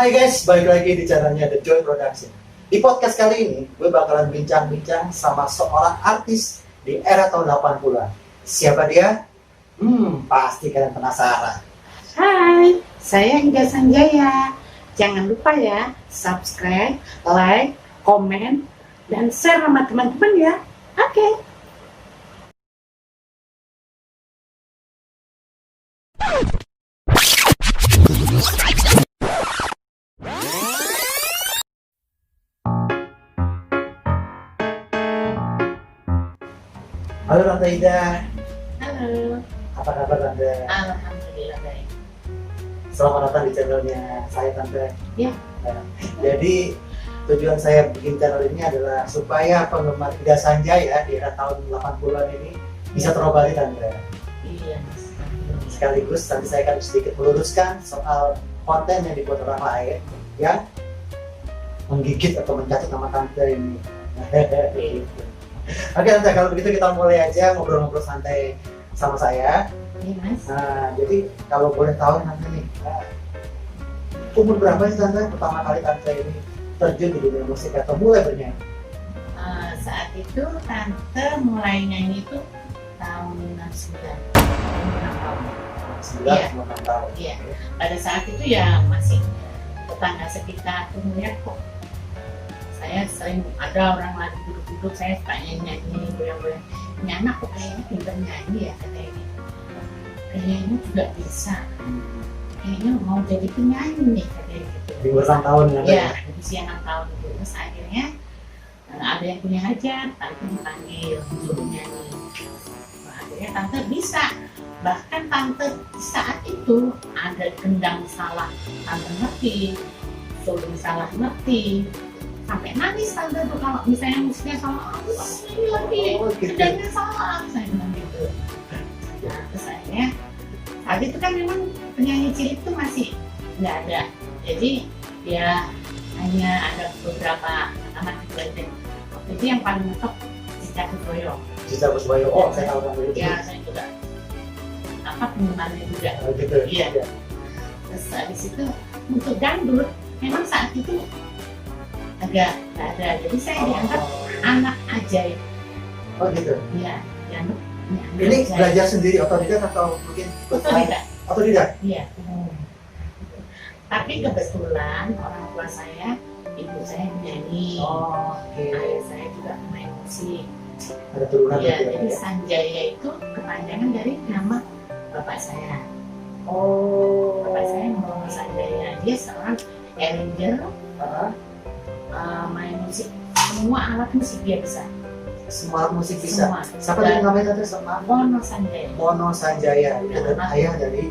Hai guys, balik lagi di channelnya The Joy Production. Di podcast kali ini, gue bakalan bincang-bincang sama seorang artis di era tahun 80-an. Siapa dia? Pasti kalian penasaran. Hai, saya Indah Sanjaya. Jangan lupa ya, subscribe, like, komen, dan share sama teman-teman ya. Oke. Halo Tante Ida, Halo. apa kabar Tante? Alhamdulillah baik. Selamat datang di channelnya saya Tante. Ya. Nah, jadi tujuan saya bikin channel ini adalah supaya penggemar Ida Sanjaya di era tahun 80-an ini bisa terobati Tante. Iya, Mas. Sekaligus nanti saya akan sedikit meluruskan soal konten yang dibuat orang lain yang menggigit atau mencatat nama Tante ini. Oke Tante, kalau begitu kita mulai aja ngobrol-ngobrol santai sama saya. Iya, Mas. Nah, jadi kalau boleh tahu Tante nih, umur berapa sih Tante pertama kali Tante ini terjun di dunia musik atau mulai bernyanyi? Saat itu Tante mulai nyanyi itu tahun 69. Umur 6 tahun. 9 Iya. 6 tahun. Iya. Pada saat itu ya masih tetangga sekitar umurnya kok. Saya sering ada orang lagi duduk-duduk, saya suka nyanyi, goyang-goyang. Ini anak kok kayaknya pintar nyanyi ya, katanya gitu. Kayaknya juga bisa. Kayaknya mau jadi penyanyi nih, katanya gitu. Di umur 6 tahun ya? Iya, di usia 6 tahun itu. Terus akhirnya ada yang punya hajat, tante dipanggil, suruh nyanyi. Nah, akhirnya tante bisa. Bahkan tante di saat itu ada kendang salah, tante ngerti. Solo salah ngerti. Sampai nangis tante tuh kalau misalnya musiknya salah, ini lagi, gitu. kendangnya salah, saya bilang gitu. Nah, terus akhirnya saat itu kan memang penyanyi cilik itu masih nggak ada. Jadi ya hanya ada beberapa anak itu. Waktu itu yang paling top Cica Kuswoyo. Cica Kuswoyo, oh saya tahu Tante itu. Ya, saya juga apa penggemarnya juga. Oh, gitu. Iya. Terus habis itu untuk dangdut memang saat itu agak nggak ada. Jadi saya dianggap anak ajaib. Oh gitu. Iya, dianggap anak Ini ajaib. belajar sendiri otodidak atau mungkin Otodidak. Otodidak? Iya. Tapi kebetulan orang tua saya, ibu saya menyanyi, Oh, oke. ayah saya juga main musik. Ada turunan Iya, berarti jadi ya? Sanjaya itu kepanjangan dari nama bapak saya. Oh. Bapak saya Mono Sanjaya. Dia seorang arranger, main musik, semua alat musik dia bisa. Semua alat musik bisa. Semua. Siapa tadi namanya Tante? Sama Mono Sanjaya. Mono Sanjaya, itu Iya. dan ayah dari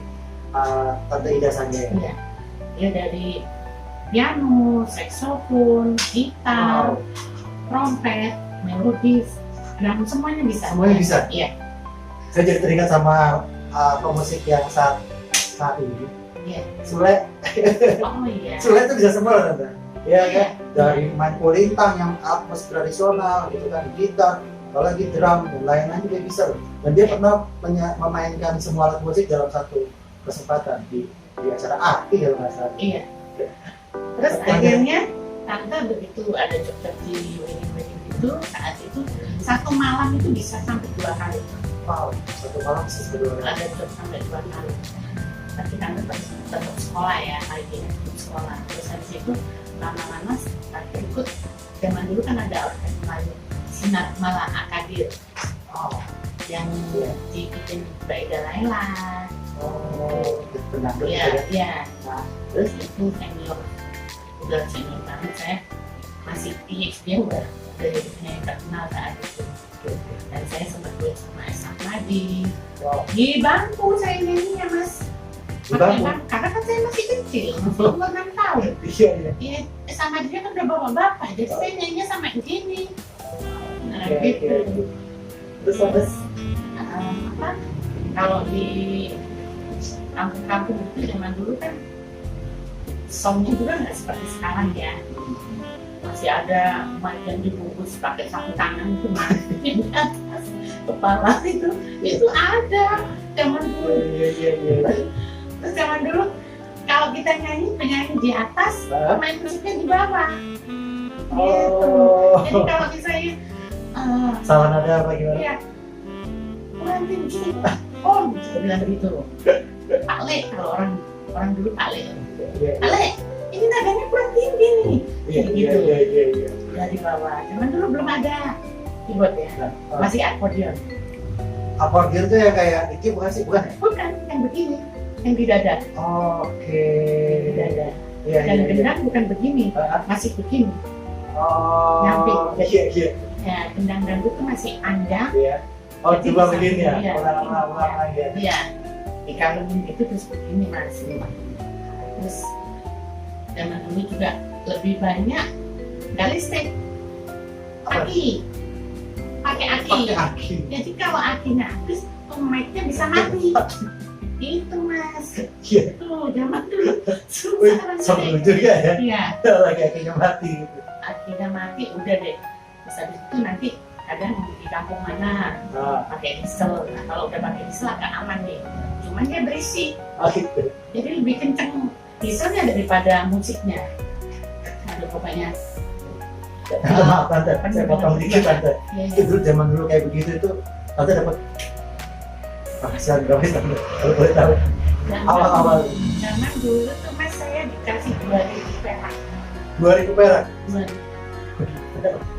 Tante Ida Sanjaya. Iya. Dia dari piano, saksofon, gitar, trompet, melodis, drum, semuanya bisa. Semuanya bisa? Iya. Saya jadi teringat sama pemusik yang saat ini. Iya. Sule. Oh iya. Sule itu bisa semua Tante. Iya Iya. kan? Dari main kulintang yang alat musik tradisional gitu kan, gitar, apalagi drum dan lain-lain dia bisa loh. Dan dia pernah memainkan semua alat musik dalam satu kesempatan di acara AKI kalau nggak salah. Iya. Terus akhirnya tante begitu ada job di wedding itu, saat itu satu malam itu bisa sampai 2 kali. Wow, satu malam bisa sebelum Ada job sampai 2 kali. Tapi tante tetap sekolah ya, lagi tetap sekolah. Terus habis itu lama-lama tante ikut, zaman dulu kan ada orkes Melayu Sinar Malah Akadir yang dibikin Mbak Ida Laila. Oh, benar Iya. Nah, terus itu senior, udah senior banget, saya masih PhD udah jadi penyanyi terkenal saat itu. Dan saya sempat duet sama Esma di bangku saya nyanyinya Mas. Di bangku? Karena kan saya masih kecil, masih umur 6 tahun. Iya. Iya, sama dia kan udah bapak-bapak, jadi saya nyanyinya sampai begini. Nah, Oke, gitu. oke. Terus apa? Kalau di kampung-kampung itu zaman dulu kan songnya juga nggak seperti sekarang ya. Masih ada mic yang dibungkus pakai sapu tangan itu di atas kepala itu ada zaman dulu. Iya. Terus zaman dulu kalau kita nyanyi, penyanyi di atas, Hah? pemain musiknya di bawah. Oh. Jadi kalau misalnya Salah nada apa gimana? iya, nanti begini, oh bisa bilang begitu. Pak Le, kalau orang dulu Pak Le. Iya, Pak Le, ini nadanya kurang tinggi nih. iya, iya, Gitu. iya. Dari bawah. Zaman dulu belum ada keyboard ya, Nah, masih akordeon. akordeon tuh ya kayak iki bukan sih, bukan ya? Bukan yang begini, yang di dada, Oke. di dada. Iya, Dan iya, iya. gendang bukan begini, masih begini. Oh, Nyampe. iya, iya, Ya, gendang dangdut itu masih panjang. iya. Oh, Jadi coba bisa begini ya, begini ya. ulang-ulang ya. Iya, dikalungin itu terus begini mas. Terus zaman dulu juga lebih banyak nggak listrik, Apa? aki, pakai aki. Pakai aki. Jadi kalau akinya habis, mic-nya bisa mati. Itu mas. Iya. Tuh zaman dulu Wih, susah seru rasanya. juga ya. Iya, Lagi akhirnya mati gitu. akinya mati udah deh. Terus habis itu nanti kadang di kampung mana Nah, pakai diesel. Nah, kalau udah pakai diesel agak aman deh. Cuman dia berisik. oh gitu. Jadi lebih kenceng dieselnya daripada musiknya. Aduh pokoknya. Maaf tante, saya potong dikit tante. Ya, Itu dulu zaman dulu kayak begitu itu tante dapat penghasilan berapa sih tante? Kalau boleh tahu. Awal-awal Zaman dulu tuh mas saya dikasih 2.000 perak. 2.000 perak. 2.000.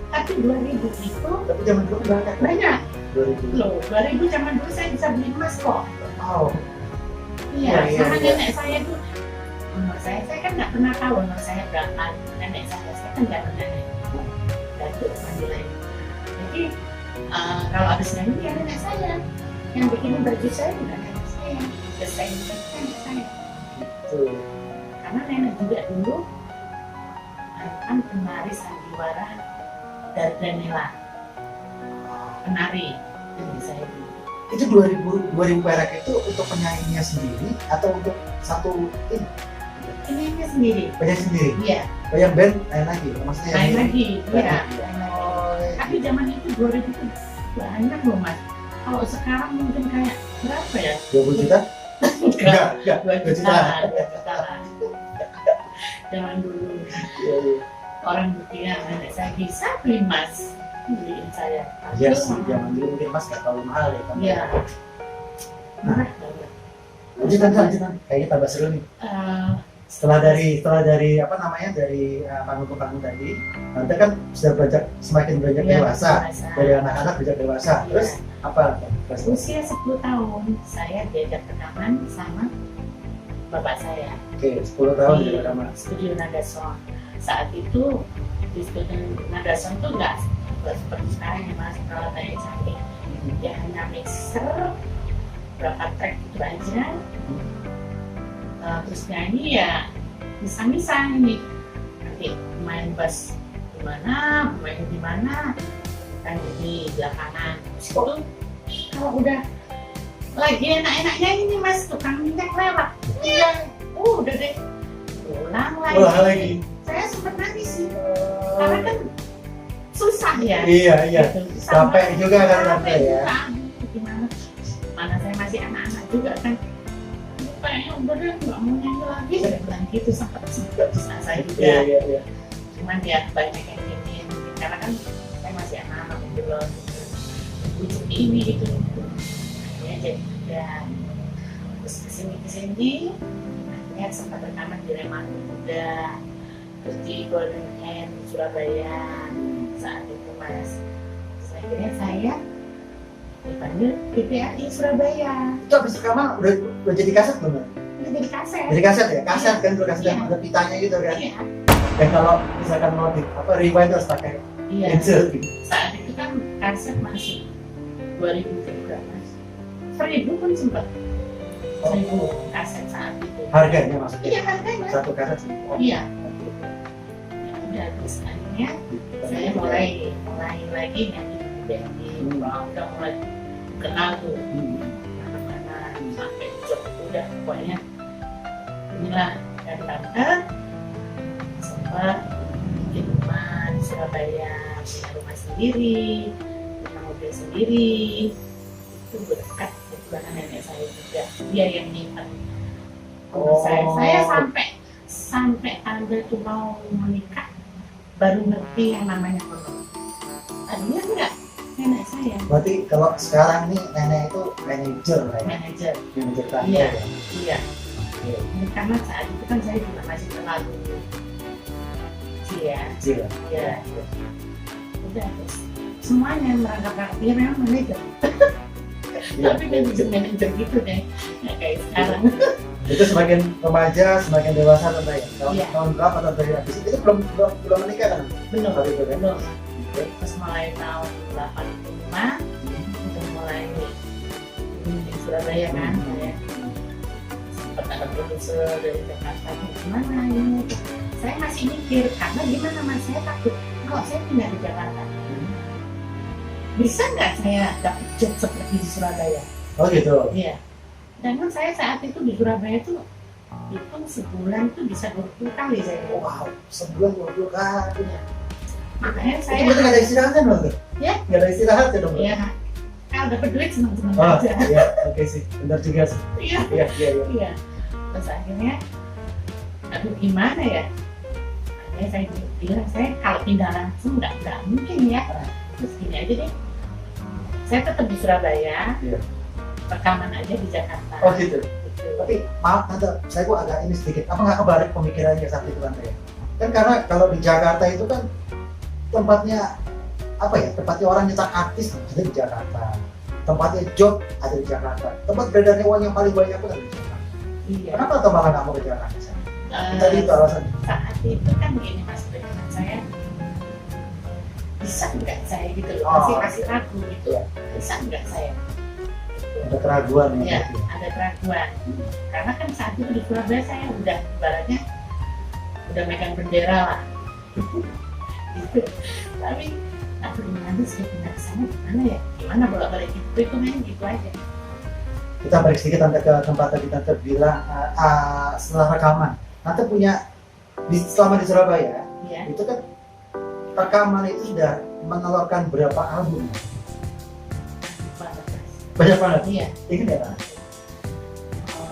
Tapi 2.000 itu Tapi zaman dulu berapa? banyak 2.000. loh. 2.000 zaman dulu saya bisa beli emas kok. Wow. Iya, Iya, sama iya. nenek saya tuh. Umur saya kan nggak pernah tahu umur saya berapa. Nenek saya kan nggak pernah nenek. Datuk nilai. Jadi kalau habis nyanyi ya nenek saya yang bikin baju saya juga nenek saya. Desain nenek saya. Tuh. Karena nenek juga dulu kan penari sandiwara Dardanella, penari dari saya dulu. Itu 2.000 perak itu untuk penyanyinya sendiri atau untuk satu tim? Penyanyi sendiri. Penyanyi sendiri? Iya, Oh, yang band lain lagi? Maksudnya lain yang lagi. lain Iya, lagi. lain lagi. Oh, Tapi zaman itu 2000 itu banyak loh mas. Kalau sekarang mungkin kayak berapa ya? 20 juta? Enggak, 2 2 juta, juta. 2 juta lah. Zaman dulu Iya, iya. orang buktinya nenek saya bisa beli emas, beliin saya. Iya sih, zaman dulu mungkin mas nggak terlalu mahal ya. Tante. Iya. Murah banget. Lanjutan. Kayaknya tambah seru nih. Eh, Setelah dari apa namanya dari panggung ke panggung tadi, tante kan sudah semakin beranjak iya, dewasa. dewasa. Dari anak-anak beranjak dewasa. Iya. Terus apa? Terus Usia 10 tahun saya diajak rekaman sama bapak saya Oke, 10 tahun di di rekaman. studio Nadason. Saat itu di studio Nadason tuh nggak seperti sekarang ya mas, peralatannya canggih. Ya hanya mixer, berapa track itu aja. Terus nyanyi ya misah-misah ini. Nanti main bass di mana, main di mana, kan di belakangan. Terus itu kalau udah lagi enak-enaknya ini mas, tukang minyak lewat. Udah deh, ulang lagi. Ulang lagi. Saya sempat nangis sih, karena kan susah ya. Iya, iya. Gitu. Capek juga kan, Capek Tante, ya. juga. Aduh, gimana? Mana saya masih anak-anak juga kan. Kayaknya udah deh, nggak mau nyanyi lagi. Saya bilang gitu sempat susah saya juga. Iya, iya. Cuman ya banyak yang ingin, karena kan saya masih anak-anak belum bujuk ini gitu. Akhirnya jadi udah terus kesini akhirnya sempat rekaman di Remang Muda, terus di Golden Hand Surabaya saat itu mas. Terus akhirnya saya dipanggil PPRI Surabaya. Itu habis rekaman udah jadi kaset belum? Udah jadi kaset. Jadi kaset ya? Kaset kan dulu kaset Iya. yang ada pitanya gitu kan? Iya. Dan kalau misalkan mau rewind harus pakai Iya. pencil gitu. Saat itu kan kaset masih 2000 juga mas. 1000 pun sempat. 1000 kaset saat itu. Harganya maksudnya? Iya harganya. Satu kaset sih? Oh, Iya. Ya udah terus akhirnya saya mulai lagi nyanyi di band di udah mulai kenal tuh mana-mana sampai job udah pokoknya inilah dan tante sempat bikin rumah di Surabaya, punya rumah sendiri, punya mobil sendiri. Itu berkat kebetulan nenek saya juga, dia yang nyimpan Menurut saya sampai tante tuh mau menikah baru ngerti yang namanya honor. Tadinya enggak, nenek saya Berarti kalau sekarang nih nenek itu manajer lah ya? manajer. Manajer kantor Iya. ya? Iya. Iya. Karena saat itu kan saya juga masih terlalu kecil ya. Kecil. Iya. Udah terus semuanya merangkap dia memang manajer. Iya. Tapi manajer gitu deh, nggak kayak sekarang. Itu semakin remaja, semakin dewasa tante ya? Iya. Tahun berapa tante ya? Itu belum menikah kan? Belum, Waktu itu kan? belum. Terus mulai tahun 85 udah mulai di Surabaya kan, saya sempat ada produser dari Jakarta, gimana ini? Saya masih mikir karena gimana mas, saya takut kalau saya pindah di Jakarta bisa nggak saya dapat job seperti di Surabaya? Oh gitu? Iya. Dan kan saya saat itu di Surabaya tuh itu sebulan tuh bisa 20 kali saya. Wow, sebulan 20 kali. Makanya Itu saya berarti nggak ada istirahatnya dong? Tuh? Ya. Nggak ada istirahat ya dong? ya kalau dapat duit seneng-seneng Oh aja. iya, oke sih. Benar juga sih. Iya. Iya, iya, iya. Iya. Terus akhirnya aduh gimana ya? Akhirnya saya bilang saya kalau pindah langsung nggak mungkin ya. Terus gini aja deh. Saya tetap di Surabaya. Iya. Rekaman aja di Jakarta. Oh gitu. Gitu. Tapi maaf tante, saya kok agak ini sedikit. Apa nggak kebalik pemikirannya saat itu tante ya? Kan karena kalau di Jakarta itu kan tempatnya apa ya? Tempatnya orang nyetak artis ada di Jakarta. Tempatnya job ada di Jakarta. Tempat beredarnya uang yang paling banyak pun ada di Jakarta. Iya. Kenapa tante malah nggak mau ke Jakarta? Eh, Tadi itu alasannya. saat itu kan gini mas, dengan saya bisa nggak saya gitu loh, Oh. masih ragu gitu, Iya. bisa nggak saya? Ada keraguan ya. Ya, berarti. ada keraguan. Karena kan saat itu di Surabaya saya udah ibaratnya udah megang bendera lah. Gitu. Tapi aku nanti sudah pindah ke sana gimana ya? Gimana bolak-balik itu main gitu aja. Kita balik sedikit tante ke tempat tadi tante bilang setelah rekaman. Tante punya selama di Surabaya Ya, itu kan rekaman itu sudah menelurkan berapa album? banget. Banyak banget. Iya. Ingat ya? Tante? Eh,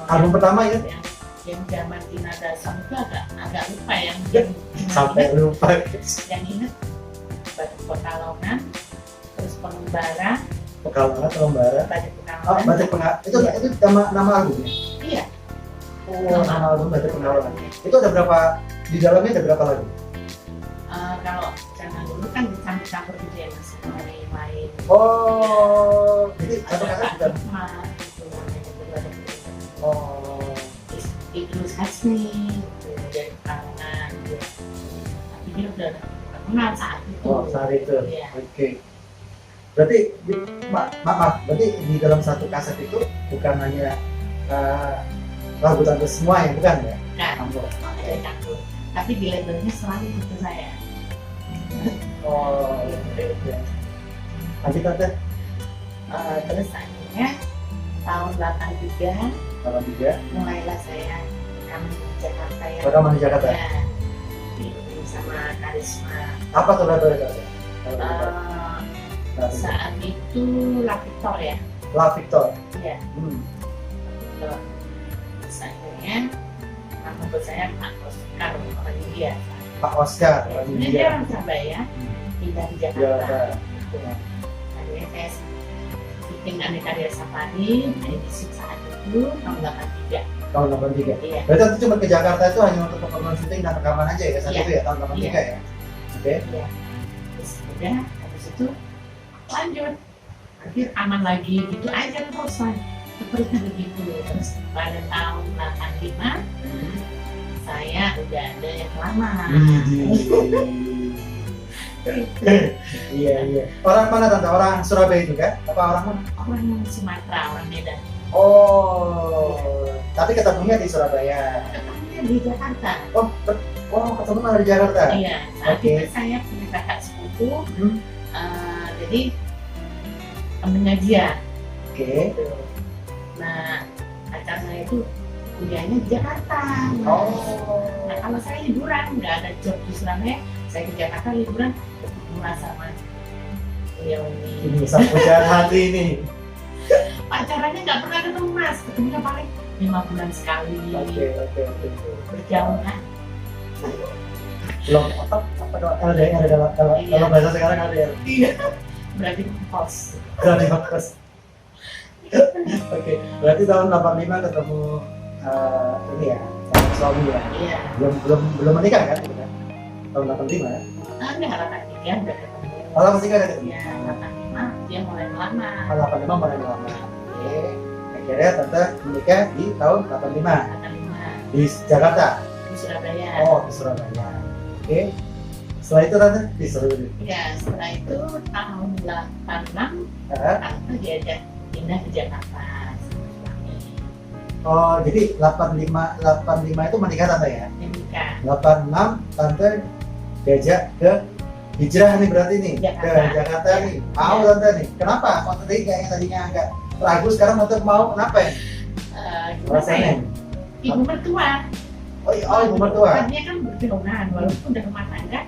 Album pertama ya? yang zaman Tina Dasam itu agak lupa yang Sampai lupa. yang inget Batu Pekalongan, terus Pengembara, Pekalongan, Pengembara. Batu Oh, Pekalongan. Batik Pengal. Itu Iya. itu nama albumnya. Iya. Oh, nama album Batik Pengalongan. Itu ada berapa? Di dalamnya ada berapa lagu? Kalau zaman dulu kan dicampur-campur gitu ya mas, main-main. Oh, jadi satu Ada kata Pak bukan. Hikmat, gitu, ada Oh, Idrus Hasmi, gitu, dari Pekalongan. Gitu. Tapi dia udah terkenal saat itu. oh saat itu. Iya. Oke. Berarti maaf, berarti di dalam satu kaset itu bukan hanya lagu tante semua ya, bukan ya? Nah, Campur. ada campur. Tapi di labelnya selalu itu saya. Oh, oke. Nanti tante Terus akhirnya tahun 83 kalau juga mulailah saya rekaman di Jakarta ya. rekaman di Jakarta. Ya, ini sama Karisma. Apa tuh labelnya tante? Kalau boleh tahu. Eh, Nah, saat itu La Victor ya. La Victor. Iya. Hmm. Victor. Terus akhirnya nama buat saya Pak Oscar orang India. Pak Oscar, Ya, orang sebenarnya dia India. orang Surabaya, pindah di Jakarta. Jakarta. Gitu. Akhirnya saya bikin Aneka Karya Safari, edisi saat itu tahun 83. Tahun 83. Iya. Berarti tante cuma ke Jakarta itu hanya untuk keperluan syuting dan rekaman aja ya saat Iya. itu ya, tahun 83 ya? Oke. Iya. Terus udah habis itu lanjut akhir aman lagi gitu aja terus lah seperti begitu. Terus pada tahun 85 saya udah ada yang lama. Iya, iya. Orang mana tante? Orang Surabaya juga? Apa orang mana? Orang Sumatera, orang Medan. Oh, tapi ketemunya di Surabaya. Ketemunya di Jakarta. Oh, ketemu malah di Jakarta. Iya, saat Oke. itu saya punya kakak sepupu, Hmm. jadi temennya dia. Oke. Gitu. Nah, pacar saya itu kuliahnya di Jakarta. Oh. Nah, kalau saya liburan, nggak ada job di Surabaya, saya ke Jakarta liburan, ketemu lah sama beliau ini. Ini sang pujaan hati ini. Pacarannya nggak pernah ketemu mas, ketemunya paling 5 bulan sekali. Oke. Berjauh kan. Belum apa dong LDR kalau bahasa sekarang LDR. Iya. Berarti pos. Berarti bagus. Oke, berarti tahun 85 ketemu ini ya, sama suami ya. Iya. Belum menikah kan, gitu kan? Tahun 85 ya. Ada harapan 3 udah ketemu. Oh, 83 udah ketemu. Iya, harapan 5 dia mulai melamar. Tahun 85 mulai lama. Oke, akhirnya tante menikah di tahun 85 Harapan 5 di Jakarta. di Surabaya. Oh, di Surabaya. Oke. Setelah itu tante di Surabaya. Ya, setelah itu tahun 86 Ya. tante diajak pindah ke Jakarta sama suami. Oh, jadi 85 itu menikah tante ya? Dia nikah. 86 tante diajak ke hijrah nih berarti nih Jakarta. ke Jakarta Ya. nih. Mau tante nih. Kenapa? Kok tadi kayaknya tadinya agak ragu sekarang tante mau kenapa ya? Gimana Rasanya? ya? Ibu mertua. Oh, ibu mertua. Kan dia kan berjauhan, walaupun udah rumah tangga.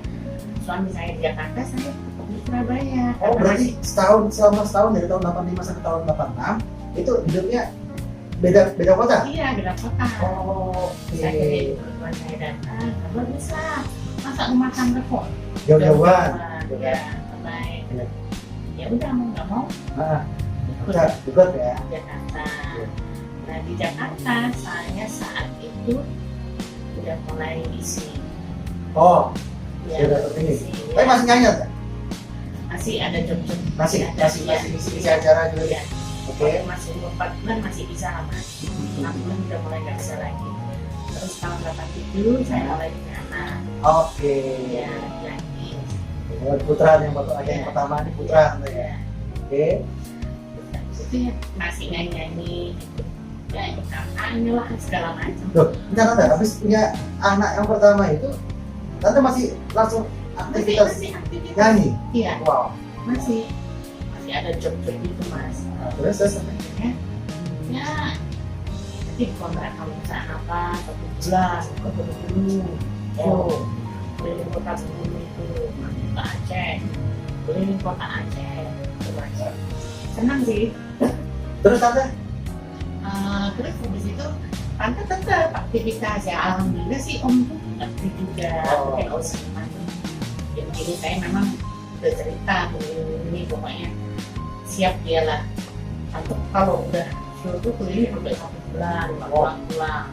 Suami saya di Jakarta, saya di Surabaya. Oh, Karena berarti selama setahun dari tahun 85 sampai tahun 86 itu hidupnya beda kota. Iya, beda kota. Oh, Saya jadi mertua saya datang, nggak bisa. Masa rumah tangga kok? jauh-jauhan. Ya, baik. Iya. Ya udah mau nggak mau Nah, ikut ikut ya. Jakarta. Iya. Nah di Jakarta saya saat itu udah mulai isi. Oh, Ya, sudah dapet ini. isi, Tapi ya. masih nyanyi tak? Masih ada job-job. Masih ada, ya. isi acara juga. Ya. Oke. Masih 4 bulan masih bisa lah mas. 6 bulan udah mulai nggak bisa lagi. Terus tahun 87 saya mulai punya anak. Oke. Ya lagi. Putra yang pertama ini putra tante ya. Ya. Oke. Terus itu ya masih nyanyi gitu. Ya ikut kampanye lah segala macam. Loh, bentar tante, habis punya anak yang pertama itu tante masih langsung aktivitas Masih aktivitas. nyanyi. Iya. Wow. masih ada job-job gitu mas. Nah, terus Sebenarnya ya nanti kontrak kamu perusahaan apa 1 bulan ke dulu Oh. keliling kota Bengkulu itu ke Aceh, keliling kota Aceh ke Aceh. Senang sih. terus tante Terus habis itu tante tetap aktivitas ya, alhamdulillah sih om tuh aktif juga. Oh. Kayak jadi saya memang udah cerita ini pokoknya siap dia lah. Atau kalau udah suruh tuh keliling sampai 1 bulan, nggak pulang-pulang.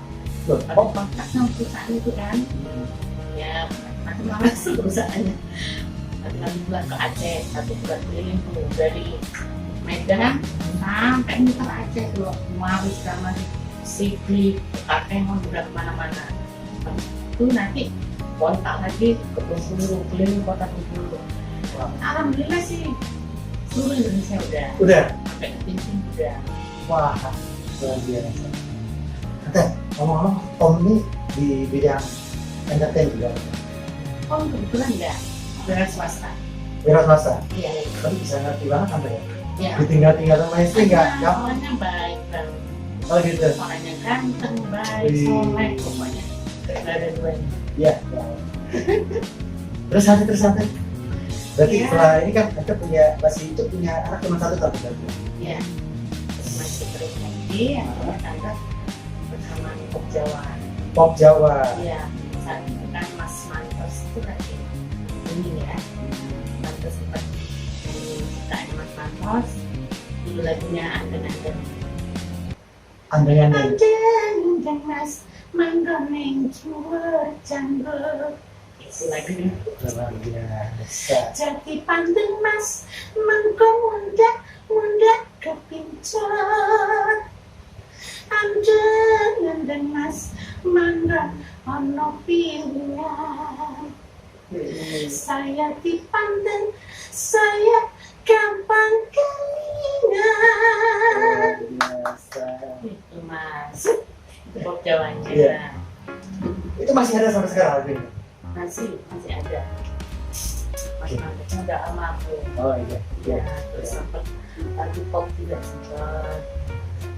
loh, Ada kontrak sama perusahaan itu kan, ya macam-macam sih perusahaannya. 1 bulan ke Aceh, 1 bulan keliling tuh dari Medan sampai muter Aceh tuh, Maris sama Sigli, Kartemon udah kemana-mana. Itu nanti kontak lagi ke Bengkulu, keliling kota Bengkulu. Alhamdulillah sih seluruh Indonesia udah sampai ke Tintin udah. wah, luar biasa. Tante, ngomong-ngomong, Om ini di bidang entertain juga. Oh kebetulan enggak, berat swasta. Wira swasta. Iya, Tapi bisa ngerti banget tante ya. iya. Ditinggal-tinggal sama istri nggak? Gampang. Orangnya baik kan, Oh gitu. orangnya ganteng, baik, Wih. soleh, pokoknya nggak ada duanya. Iya. Ya. Terus tante. Berarti Iya. setelah ini kan tante punya anak cuma 1 tante berarti. Iya, masih terus lagi, yang namanya tante bersama Pop Jawa. Pop Jawa. Iya, saat itu kan Mas Mantos itu lagi ini ya, Mantos sempat ciptaan Mas Mantos, dulu lagunya Anden-Anden. Andai-andai. Anden-anden Mas, manggoneng cuwer janggut. Itu lagunya. Luar biasa. Jadi pandeng Mas, mangko mundak kepincut. Anden-anden Mas, manggon ono pilihan. Saya dipandang, saya gampang kelingan. Biasa. Itu mas, itu Pop Jawanya. Iya. Itu masih ada sampai sekarang lagu ini? masih ada. Mas Mantasnya udah almarhum. Oh iya. Ya, terus sempat lagu pop juga sempat.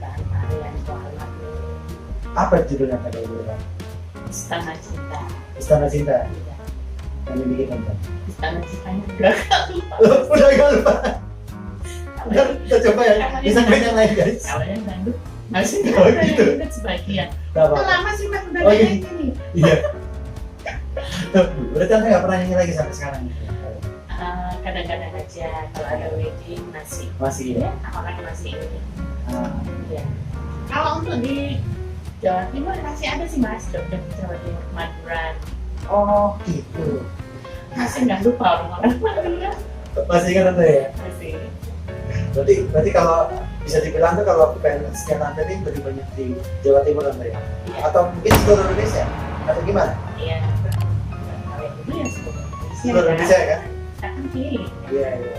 Dan tarian itu almarhum. Apa judulnya tadi dulu? Istana Cinta. Istana Cinta. Iya. Yang dibikin nonton. Istana Cintanya udah gak lupa. Udah gak lupa. Ntar kita coba ya. Bisa main yang lain guys. Kalau yang dangdut Maksudnya Oh, ada gitu. yang ingat sebagian. Nggak Udah apa-apa. lama sih mas udah Oh, iya. nyanyi nih. Iya. Berarti Anda nggak pernah nyanyi lagi sampai sekarang? Kadang-kadang aja kalau ada wedding masih. Masih ya? Orang masih ini. Ah, Ya. Kalau untuk di Jawa Timur masih ada sih mas, Jogja, Jawa Timur, Madura. oh gitu. Masih nggak lupa orang-orang Madura. Masih ingat Anda ya? Masih. Berarti kalau bisa dibilang tuh kalau fansnya Tante ini lebih banyak di Jawa Timur Tante ya? Iya. Atau mungkin seluruh Indonesia? Atau gimana? Iya. Kalau itu ya seluruh Seluruh Indonesia ya? Kita kan pilih. Iya, iya.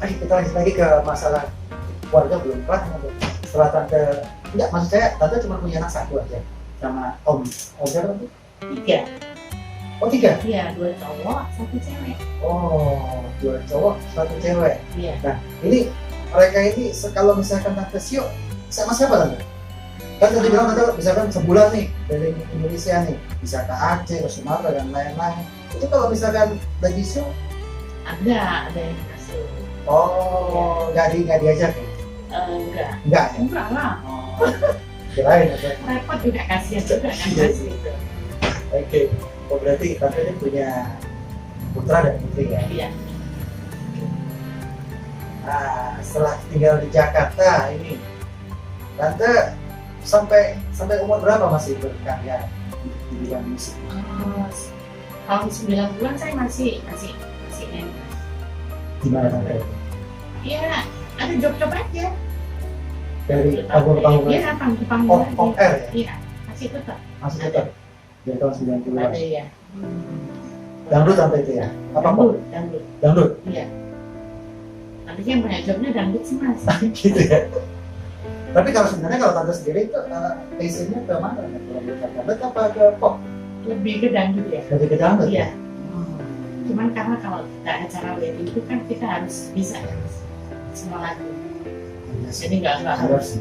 Kita lanjut lagi ke masalah keluarga belum kelar. Setelah Tante, enggak maksud saya Tante cuma punya anak satu aja sama Om berapa tuh? 3. Oh 3? Iya, 2 cowok, 1 cewek. Oh 2 cowok, 1 cewek. Iya. Nah ini mereka ini kalau misalkan Tante Sio sama siapa Tante? Kan tadi bilang Tante misalkan sebulan nih dari Indonesia nih bisa ke Aceh, ke Sumatera dan lain-lain. Itu kalau misalkan lagi Sio, Ada yang masuk. oh nggak diajak ya? Enggak Enggak ya? lah. Oh, kirain ada. Repot juga, kasihan juga kan Iya. mas gitu. Oke, oh berarti Tante ini punya putra dan putri ya? Iya. Nah, setelah tinggal di Jakarta ini, Tante sampai umur berapa masih berkarya di bidang musik? Tahun 9 bulan saya masih ini. Gimana Tante? Iya, ada job-job aja. Dari panggung-panggung Iya, panggung off aja. air ya? Iya, masih tetap. Masih tetap dari tahun 90-an. Ada ya. Dangdut sampai itu ya? Apa pop? Dangdut. Dangdut? Iya. Tapi yang banyak jobnya dangdut sih mas. Gitu ya? Tapi kalau sebenarnya kalau Tante sendiri itu passionnya ke mana? Kalau bukan dangdut apa ke pop? Lebih ke dangdut ya. Lebih ke dangdut? Iya. Cuman karena kalau kita acara wedding itu kan kita harus bisa ya mas. Semua lagu. Jadi nggak harus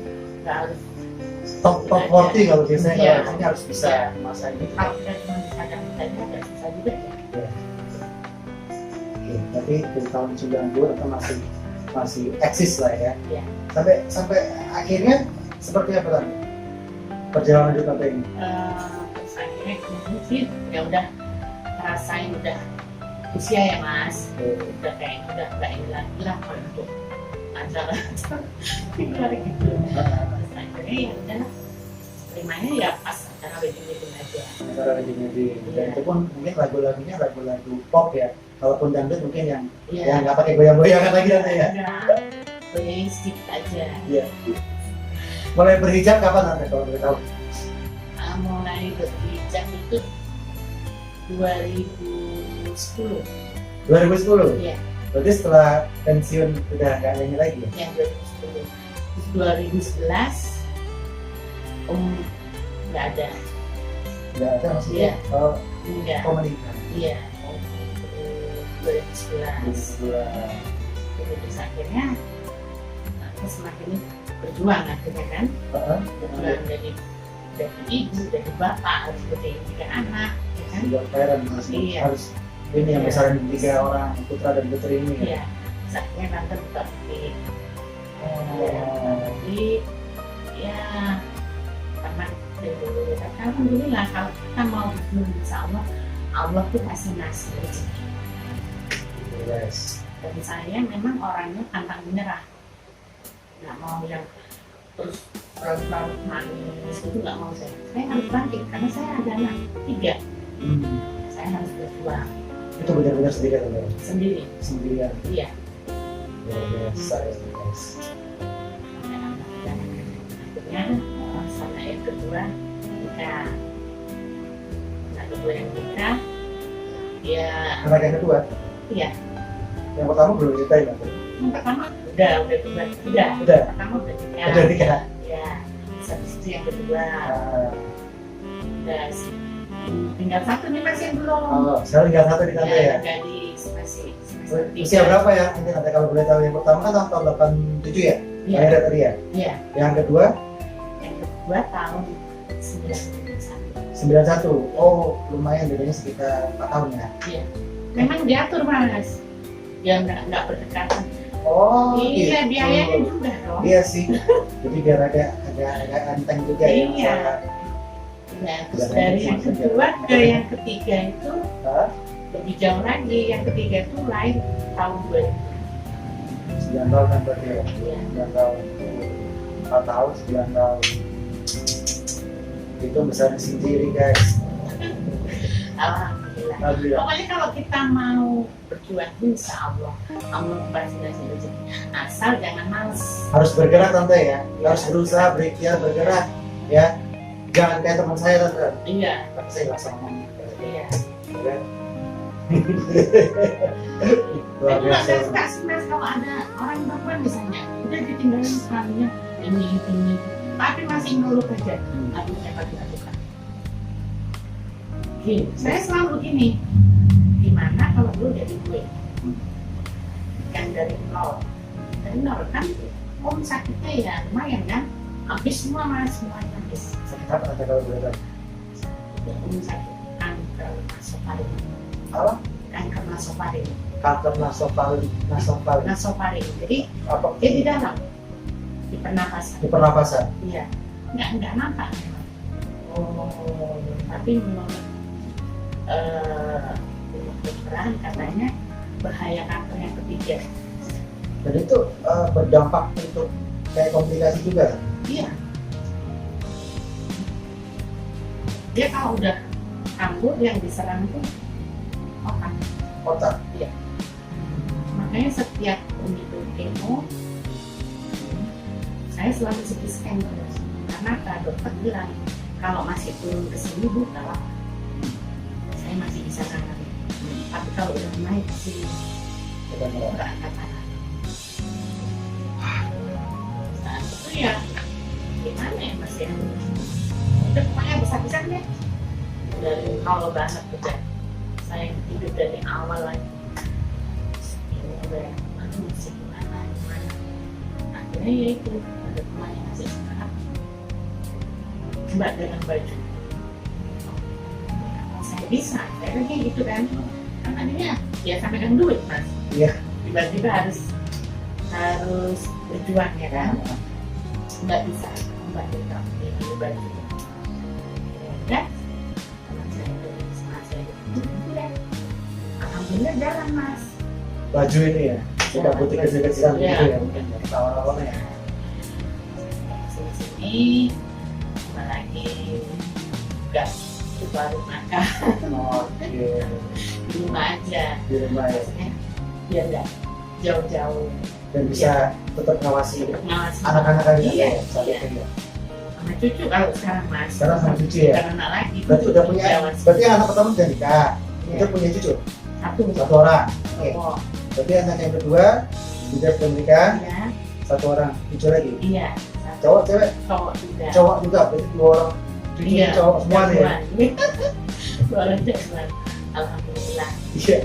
Top 40 kalau biasanya Iya. kalau ini harus bisa Iya. masa ini. kalau kita cuma bisa dangdut aja agak susah juga ya. Oke, tapi dari tahun 90 itu masih eksis lah ya. Iya. Sampai akhirnya seperti apa kan perjalanan hidup Tante ini? Terus akhirnya kemudian sih ya udah ngerasain udah usia ya mas, udah kayaknya udah nggak ini lagi lah kalau untuk acara luar gitu. Terus akhirnya ya udah terimanya ya pas acara wedding aja. Antara weddingnya dan itu pun mungkin lagu-lagunya lagu-lagu pop ya. Kalaupun dangdut mungkin yang nggak pakai goyang-goyangan lagi Tante ya. Goyang sedikit aja. Iya. Mulai berhijab kapan Tante kalau boleh tahu? Mulai berhijab itu 2010. 2010. Iya. Berarti setelah pensiun udah nggak nyanyi lagi ya? Yang 2010. Terus 2011 nggak ada. Nggak ada maksudnya? Iya. Oh, Enggak. menikah. Iya. 2011. Terus akhirnya aku semakin berjuang akhirnya kan. Berjuang dari ibu, dari bapak, harus dari 3 anak, ya kan? Juga parent Iya. harus ini yang Iya. besarin 3 orang putra dan putri ini. Iya. Terus akhirnya tante buka butik. Jadi ya karena dari dulu ya kan, alhamdulillah kalau kita mau berjuang insya Allah, Allah tuh pasti ngasih rezeki. Yes. Dan saya memang orangnya pantang menyerah, nggak mau yang terus berlarut manis itu nggak mau saya harus bangkit karena saya ada anak 3, saya harus berjuang Itu benar-benar sendirian ya? sendirian. Iya. Luar biasa ya guys. Akhirnya sama yang kedua nikah. Anak kedua yang nikah, ya Anak yang kedua? iya. Yang pertama belum ceritain Tante? Yang pertama udah Udah? pertama udah nikah. Udah nikah? Ya, habis itu yang kedua udah tinggal 1 nih masih yang belum. Oh, sekarang tinggal 1 di Tante ya? Jadi masih Usia berapa ya? Ini Tante kalau boleh tahu. Yang pertama kan tahun 87 ya? Iya. Lahir tadi ya? Iya. Yang kedua? Yang kedua tahun 91. 91. Oh, lumayan bedanya sekitar 4 tahun ya? Memang diatur mas, ya nggak berdekatan. Oh, Iya, gitu. biayanya juga dong. Iya sih. Jadi biar agak enteng juga ya. Iya. Nah, terus dari yang kedua ke yang ketiga itu Hah? lebih jauh lagi. Yang ketiga itu lahir tahun 2000. 9 tahun kan berarti ya? Iya. 9 tahun. 4 tahun, 9 tahun. Itu besar sendiri guys. Alhamdulillah. Alhamdulillah. Pokoknya kalau kita mau berjuang, insya Allah Allah pasti kasih rezeki. Asal jangan males. Harus bergerak tante ya. Harus berusaha, berikhtiar, bergerak ya. Jangan kayak teman saya tante. Iya, Tapi saya nggak sama ngomong. iya. Ya. Luar Aku nggak biasa. suka sih mas kalau ada orang perempuan misalnya udah ditinggalin suaminya ini, tapi masih ngeluh aja. Aduh, saya paling nggak suka. Gini, saya selalu gini. Gimana kalau lu jadi gue? Yang dari nol kan sakitnya ya lumayan kan? Habis semua mas, semuanya habis. Sakit apa tante kalau boleh tahu? Sakit kanker nasofaring. Apa? Kanker nasofaring. Kanker nasofaring. Nasofaring. Jadi Apa? dia di dalam, di pernapasan. Di pernapasan. Iya, nggak nampak memang. Oh, tapi menurut dokteran katanya bahaya kanker yang ketiga. Dan itu berdampak untuk kayak komplikasi juga. Iya. Dia kalau udah kambuh yang diserang itu otak. Otak. Makanya setiap begitu kemo, saya selalu CT scan terus. Karena dokter bilang kalau masih turun ke sini bu, kalau saya masih bisa tangani. Tapi kalau udah naik ke sini, nggak akan tahan. Saat itu ya gimana ya mas ya? Udah pokoknya bisa-bisa deh. Dari nol banget udah. Saya hidup dari awal lagi. Ini udah, aduh masih gimana. Akhirnya ya itu ada teman yang ngasih sekarang. Mbak dengan baju. Saya bisa, saya lagi gitu kan. Kan tadinya ya sampai dengan duit mas. Iya. Tiba-tiba harus berjuang ya kan. Nggak bisa, mbak kita ini baju. Dan teman saya itu sama saya itu deh. Alhamdulillah jalan mas. Baju ini ya. Tidak butuh kecil-kecilan Iya. gitu ya. Mungkin awal-awalnya ya. Sini lagi nggak baru makan Oke. di rumah aja. Di rumah ya. Maksudnya biar nggak jauh-jauh. Dan bisa tetap ngawasi Ngawasi anak-anak lagi Iya, ya. Saat iya. itu ya. sama cucu kalau sekarang mas. Sekarang sama cucu ya. Bukan anak lagi. Berarti udah punya. Jawab. Berarti anak pertama udah nikah. Itu punya cucu. Satu. Satu orang. Oke. Oh, Berarti anak yang kedua juga sudah menikah. iya, Satu orang. Cucu lagi. iya. Satu Cowok, cewek. cowok juga. Cowok juga. Berarti dua orang. Cucu Iya. cowok semua nih ya. Dua orang jagoan. Alhamdulillah. Iya.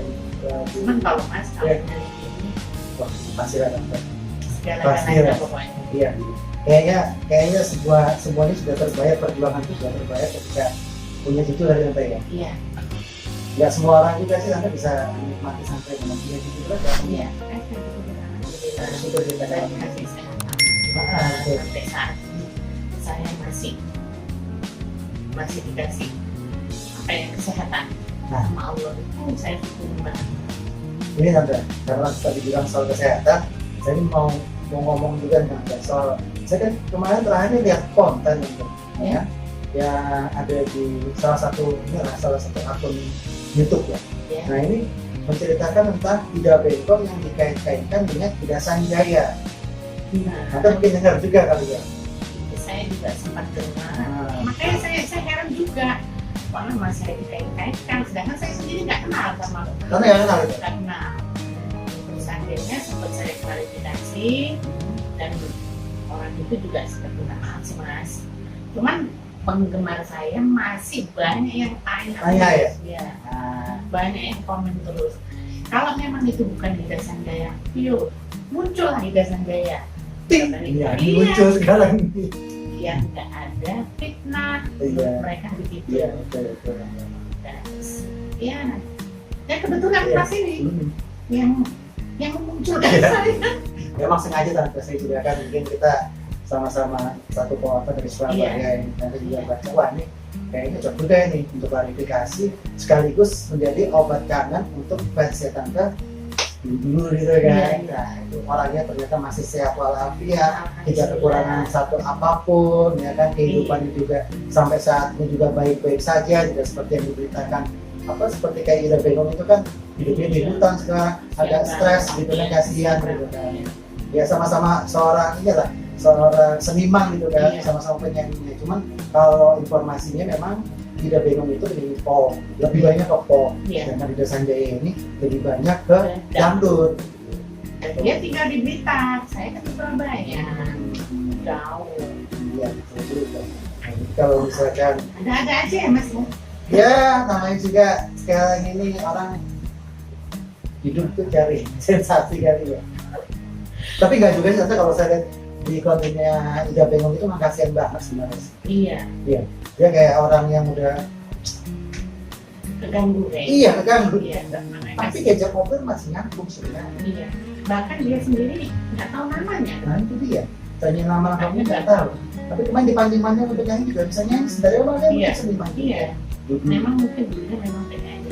Cuman kalau mas kalau Iya. nyari ini Wah, pasti lah tante. Pasti segala-galanya lah. pokoknya. Iya. Kayaknya semuanya sudah terbayar, perjuangan itu sudah terbayar ketika punya cucu dari tante ya. Iya, Nggak semua orang juga sih tante bisa menikmati sampai dengan punya cucu juga. iya. Harus syukur kita Saya dalam kasih sehat. Oke. Sampai saat ini saya masih dikasih apa ya kesehatan Nah. sama Allah itu saya syukur banget. Ini tante, karena tadi bilang soal kesehatan, saya ini mau ngomong juga nih tante soal. Saya kan kemarin terakhir lihat konten tante, ya, yang ada di salah satu akun YouTube ya. Ya. Nah ini menceritakan tentang Ida Bengkong yang dikait-kaitkan dengan Ida Sanjaya. Nah, Anda mungkin dengar juga kali ya. saya juga sempat dengar. Nah, Makanya saya heran juga. Karena masih saya dikait-kaitkan, sedangkan saya sendiri nggak kenal sama karena yang kenal itu. nggak kenal. Terus akhirnya sempat saya klarifikasi dan orang itu juga seperti maaf sih mas. Cuman penggemar saya masih banyak yang Tanya ya? Ya, Nah, banyak yang komen terus. Kalau memang itu bukan Ida Sanjaya, yuk muncul Ida Sanjaya. ting, iya, ini muncul sekarang nih. Yang nggak ada fitnah, Iya. mereka begitu. Iya, betul. Dan, ya, dan kebetulan Iya. pas ini Hmm. yang memunculkan Iya. saya. Memang sengaja tante saya juga kan mungkin kita sama-sama satu kota dari Surabaya ini tante juga baca wah ini kayaknya cocok juga ini untuk klarifikasi sekaligus menjadi obat kangen untuk fansnya tante dulu gitu kan. Nah itu orangnya ternyata masih sehat walafiat, tidak kekurangan satu apapun ya kan, kehidupannya juga sampai saat ini juga baik-baik saja, tidak seperti yang diberitakan apa seperti kayak Ida Bengong itu kan hidupnya di hutan sekarang agak stres gitu kan, kasihan gitu kan. Ya sama-sama seorang ini lah, seorang seniman gitu kan, sama-sama penyanyinya. Cuman kalau informasinya memang Ida Bengong itu lebih pop, lebih banyak ke pop. Dan Ida Sanjaya ini lebih banyak ke dangdut. Dia tinggal di Blitar, saya kan di Surabaya. Jauh. Iya, betul. Kalau misalkan ada aja ya Mas ya. Ya, namanya juga sekarang ini orang hidup tuh cari sensasi kali ya. Tapi nggak juga sih, kalau saya lihat di kontennya Ida Bengong itu memang kasihan banget sebenarnya. Iya. Dia kayak orang yang udah keganggu kayak. Iya, keganggu. Iya. Tapi diajak ngobrol masih nyambung sebenarnya. Iya. Bahkan dia sendiri nggak tahu namanya. Nah itu dia. Tanya nama lengkapnya nggak tahu. Tapi kemarin dipanggil-panggil untuk nyanyi juga bisa nyanyi. Dari awal kan Iya. seniman. Iya. Memang mungkin dulunya memang penyanyi.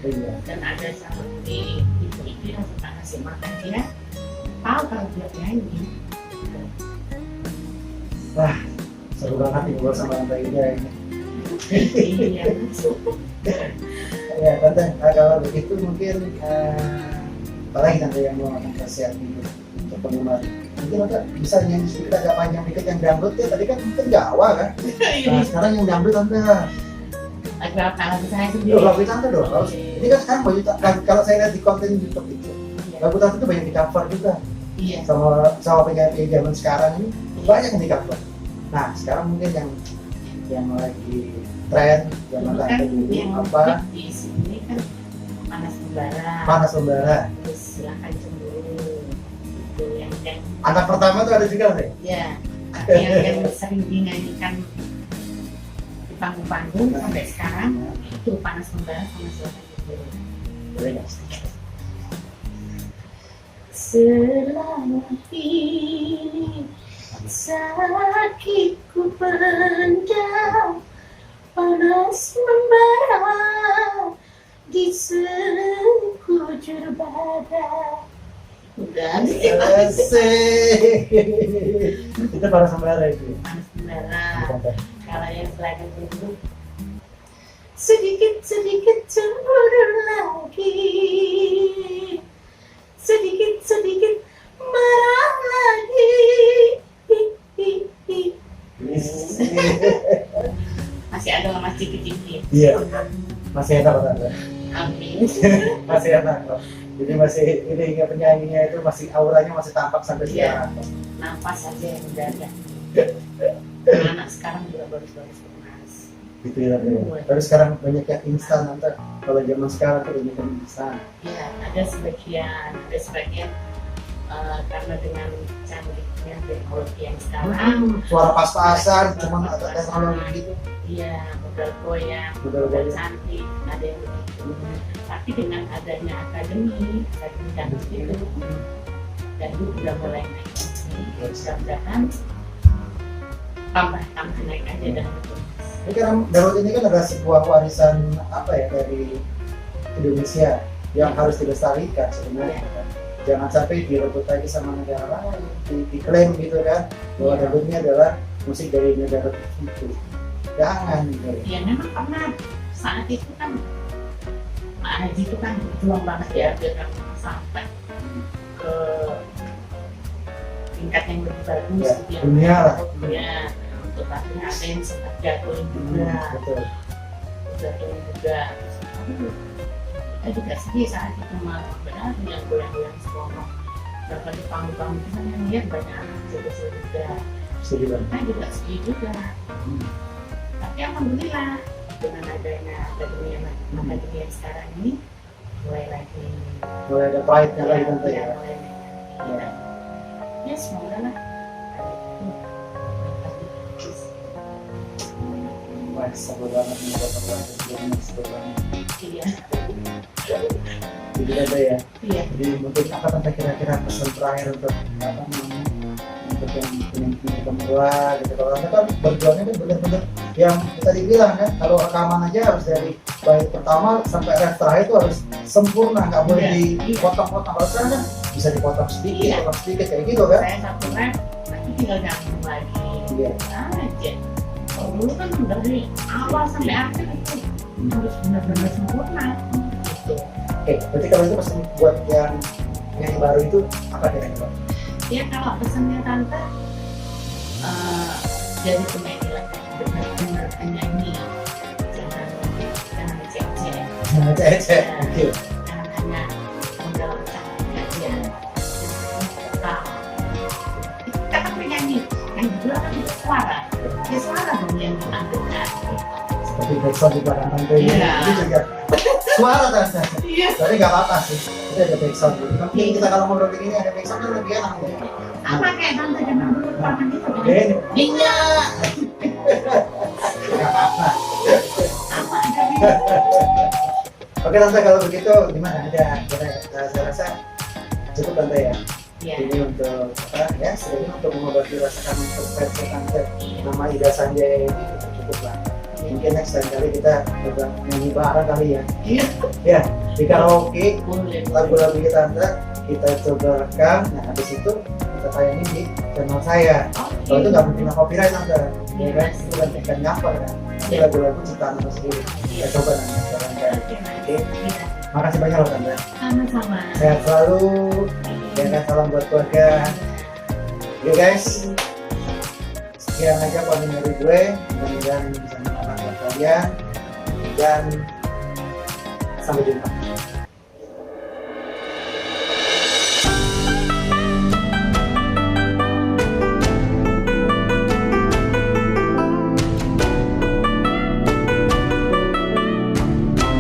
Iya. Dan ada salah di itu yang suka ngasih makan dia tahu kalau dia nyanyi. Wah, seru banget nih ngobrol sama Tante Ida ini. Iya. Ya Tante, kalau begitu mungkin apalagi Tante yang mau nasihat gitu untuk penggemar. Mungkin Tante bisa nyanyi sedikit agak panjang dikit yang dangdut ya, tadi kan mungkin Jawa kan. Nah sekarang yang dangdut Tante. Agak lagu saya sendiri. Lagu Tante dong. Ini kan sekarang banyak kalau saya lihat di konten YouTube itu, lagu Tante itu banyak di cover juga. Iya. Sama penyanyi zaman sekarang ini banyak yang di cover. Nah sekarang mungkin yang lagi tren zaman Tante dulu apa? Di sini kan panas membara. Panas membara. Terus silakan cemburu. Itu yang Anak pertama tuh ada juga nih. ya yang sering dinyanyikan di panggung-panggung sampai sekarang itu panas membara sama silakan cemburu. Boleh nggak? Selama ini sakitku pendam, panas membara di sekujur badan. Udah Asik. Itu panas membara itu. panas membara. Kalau yang selain itu sedikit cemburu lagi, sedikit marah lagi. Masih ada Mas Ciki-Ciki. Iya. Masih enak Tante. Amin. Masih enak kok. Jadi masih ini hingga penyanyinya itu masih auranya masih tampak sampai Iya. sekarang. Nafas aja yang udah ada. Anak sekarang juga baru-baru mas. Gitu ya Tante. Tapi sekarang banyak yang instan Tante. Kalau zaman sekarang tuh banyak yang instan. Ya ada sebagian karena dengan canggihnya teknologi yang sekarang. Suara pas-pasan, cuma ada teknologi gitu. Iya, modal goyang, Modal modal goyang. cantik, ada yang begitu. Tapi dengan adanya akademi dangdut itu, dangdut udah mulai naik. Mudah-mudahan tambah naik aja dangdut. Ini kan dangdut ini kan adalah sebuah warisan apa ya dari Indonesia yang harus dilestarikan sebenarnya. Jangan sampai direbut lagi sama negara lain, diklaim gitu kan bahwa dangdut ini adalah musik dari negara tertentu. Jangan gitu. Ya memang karena saat itu kan Pak Haji itu kan berjuang banget ya biar sampai ke tingkat yang lebih bagus Ya, yang dunia lah. Ya, tetapi ada yang sempat jatuhin juga, Betul. jatuhin juga. Kita juga sedih saat itu malah benar yang goyang-goyang seronok. Berapa di panggung-panggung kita yang lihat banyak anak jodoh juga. Sedih banget. Kita juga sedih juga. Tapi alhamdulillah dengan adanya akademi yang sekarang ini mulai lagi Mulai ada pride-nya lagi Tante ya. mulai naik. Ya. Ya semoga lah. Wah Wah, seru banget nih bapak-bapak sebelumnya seru banget. Iya. Jadi ada ya. Iya. Jadi mungkin apa tante kira-kira pesan terakhir untuk apa namanya untuk yang punya berdua gitu. Kalau anda kan berjuangnya kan bener-bener yang tadi bilang kan, kalau rekaman aja harus dari bait pertama sampai ref terakhir itu harus sempurna, nggak boleh Iya. dipotong-potong. Kalau sekarang kan bisa dipotong sedikit, Iya. potong sedikit kayak gitu kan? Saya satu ref, nanti tinggal nyambung lagi. Iya. Aja. Kalau dulu kan dari awal sampai akhir itu harus benar-benar sempurna. Gitu. Oke, berarti kalau itu pesan buat yang nyanyi baru itu apa kira-kira? Ya kalau pesannya tante jadi penyanyi lagi, benar-benar penyanyi, jangan cek-cek, Nah, cek, oke. jangan hanya modal cantik aja. Nah, kita kan penyanyi, yang kedua kan itu suara, ya suara dong yang ditampilkan. Seperti backsound di belakang tante ini, Iya. itu juga suara tante. Iya. Tapi nggak apa-apa sih, itu ada backsound. Mungkin kita kalau ngobrol begini ada backsound kan lebih enak ya. Sama kayak tante zaman dulu rekaman itu kan. Ini Iya. nggak apa-apa. Sama jadi. Oke tante, kalau begitu gimana? Saya rasa cukup tante ya. Iya. Ini untuk apa ya? Ini untuk mengobati rasa kangen versi tante. Nama Ida Sanjaya ini cukup lah. Mungkin next time kali kita coba nyanyi bareng kali ya. Iya. Ya, di karaoke Boleh. lagu-lagu tante kita coba rekam. Nah habis itu kita tayangin di channel saya. Kalau itu nggak mungkin copyright tante, ya kan? Itu kan ikan nyapa kan. Itu lagu-lagu ciptaan tante sendiri. Kita coba nanti tante. Oke, Iya. makasih banyak loh tante. Sama-sama. Sehat selalu. Ya kan, salam buat keluarga. Oke guys, sekian aja konten dari gue. Mudah-mudahan bisa bermanfaat buat kalian. Dan sampai jumpa.